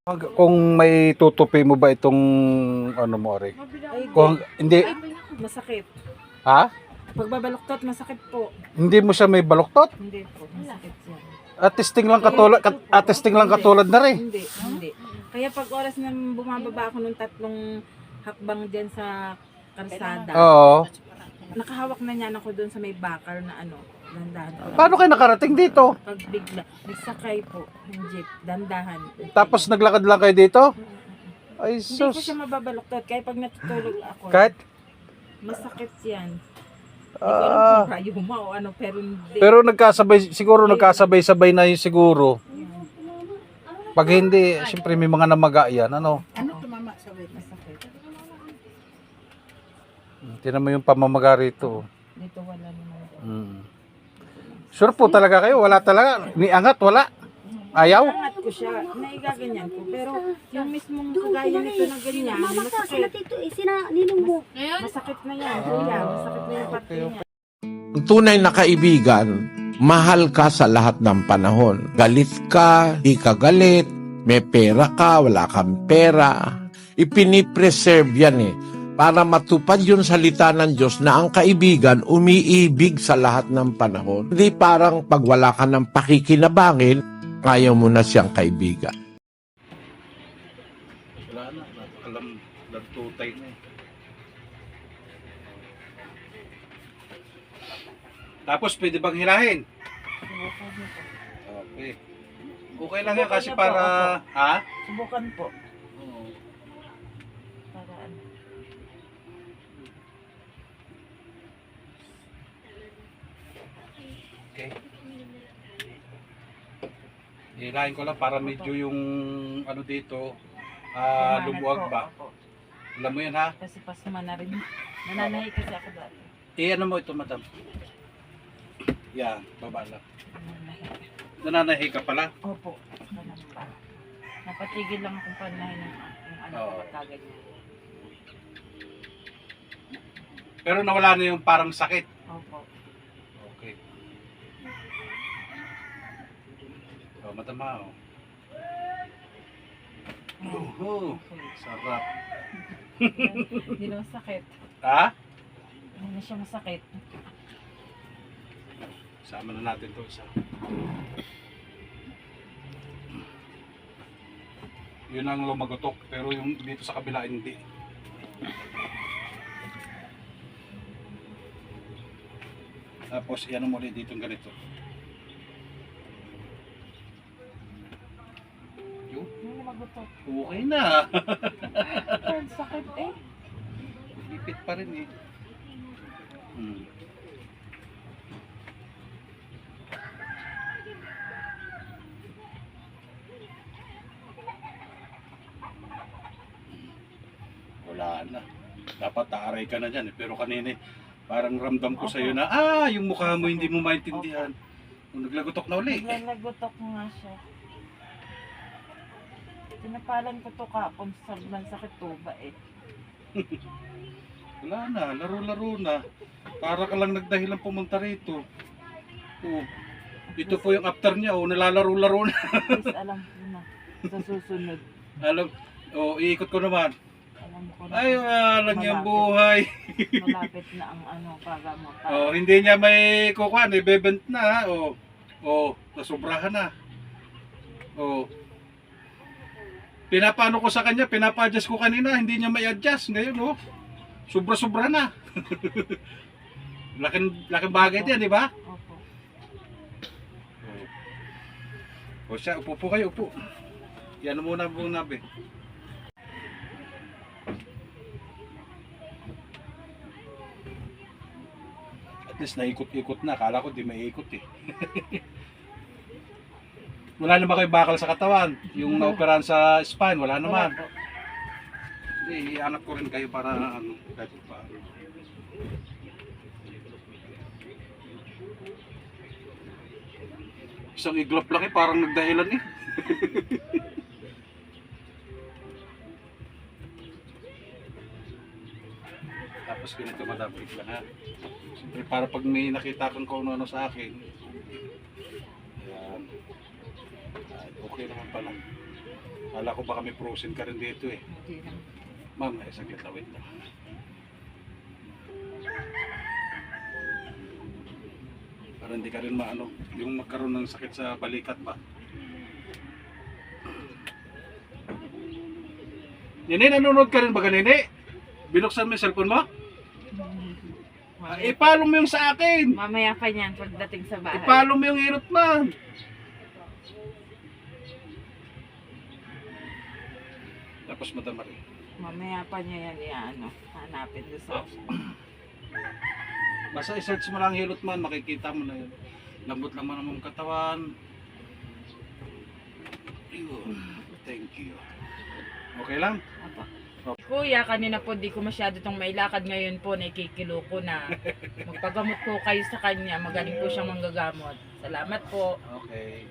Kung may tutupi mo ba itong ano mo, Ari? Ay, Kung hindi, masakit. ha? Pagbabaluktot, masakit po. Hindi mo siya may baluktot? Hindi po, masakit yan. Testing lang katulad na rin. Hindi. Kaya pag oras na bumababa ako ng 3 hakbang dyan sa karsada, Oo. nakahawak na niyan ako doon sa may bakal na dandahan. Paano kayo nakarating dito? Pag bigla, nagsakay po ng jeep, dandahan. Tapos naglakad lang kayo dito? Ay, Hindi ko sus. siya mababaluktot, kaya pag natutulog ako, Kahit, masakit yan. Hindi ko alam kung rayuma o ano, pero hindi. pero nagkasabay-sabay na yun siguro. Pag hindi, siyempre may mga namaga yan, ano? Ano tumama sa weight? Masakit. Tinan mo yung pamamaga rito. Dito wala naman. Mm. Sure po talaga kayo? Wala talaga? Niangat, wala? Ayaw? Angat ko siya, naigaganyan ko. Pero yung mismong kagaya nito na ganyan, masakit. Masakit na yan, kuya. Masakit na yung parte niya. Ang tunay na kaibigan, mahal ka sa lahat ng panahon. Galit ka, di ka galit, may pera ka, wala kang pera. Ipinipreserve yan para matupad yung salita ng Diyos na ang kaibigan umiibig sa lahat ng panahon. Hindi parang pag wala ka ng pakikinabangin, kaya mo na siyang kaibigan. Wala na, alam, nagtutay na. Tapos pwede bang hilahin? Okay. Okay lang yan kasi para, ha? Subukan po. Para ano. Okay. Hilahin ko lang para medyo yung ano dito, lumuwag ba? Opo. Alam mo yan, ha? Kasi pasma na rin. Nananahi kasi ako dati. Ano mo ito, madam? Yan, baba lang. Nananahi. Nananahi ka pala? Opo. Ganun pa. Napatigil lang akong panahin ng ano Oo. pagkaganyan. Pero nawala na yung parang sakit. Opo. Okay. Oh, matama, oh. Oh, sarap. Hindi na masakit. Ha? Hindi na siya masakit. Sama na natin to isa. Yun ang lumagotok, pero yung dito sa kabila hindi. Tapos yan mo ulit dito ganito. Yun, Hindi na magutok. okay na. Ang sakit eh. Lipit pa rin eh. Wala na. Dapat taaray ka na dyan eh. Pero kanina parang ramdam ko sa'yo na, yung mukha mo hindi mo maintindihan. Nung naglagotok na uli. Nagutok nga siya. Tinapalan ko to kapon sa sakit tuba eh. Wala na, laro-laro na. Para ka lang nagdahilan pumunta rito. Oh, ito po yung after niya, nalalaro-laro na. Please alam ko na. Sa susunod. Alam, iikot ko naman. Alam ko na. Ay, alam niyang buhay. Malapit na ang para mo. Hindi niya may kukuhan, bebent na. Nasubrahan na. Pinapano ko sa kanya, pinapa-adjust ko kanina, hindi niya may adjust. Ngayon, sobra-sobra na. laking bagay din, di ba? Opo. Siya, upo po kayo, upo. Yan muna po nabi. At least naikot-ikot na. Kala ko di maiikot eh. Wala naman kayo bakal sa katawan. Yung naoperahan sa spine, wala naman. Wala po. Hindi, ianap ko rin kayo para kahit pa. Isang iglap lang parang nagdahilan eh. Tapos ganito madapit lang ha. Siyempre para pag may nakita kang kung ano sa akin. Yan. Okay naman pala. Kala ko baka may frozen ka rin dito eh. Hindi naman. Ma'am, saglit lang, wait lang. Para hindi ka rin maano, yung magkaroon ng sakit sa balikat ba. Nene, nanonood ka rin ba Nene? Binuksan mo yung cellphone mo? Ipalo mo yung sa akin. Mamaya pa niyan pagdating sa bahay. Ipalo mo yung hirot man. Tapos madama rin. Mamaya pa niya yan hanapin doon sa Basta i-search mo lang hilot man, makikita mo na yun. Lambot lang man ang mong katawan. Yun. Thank you. Okay lang? Apa. Kuya, kanina po di ko masyado itong mailakad. Ngayon po, nakikilo ko na. Magpagamot po kayo sa kanya. Magaling po siyang manggagamot. Salamat po. Okay.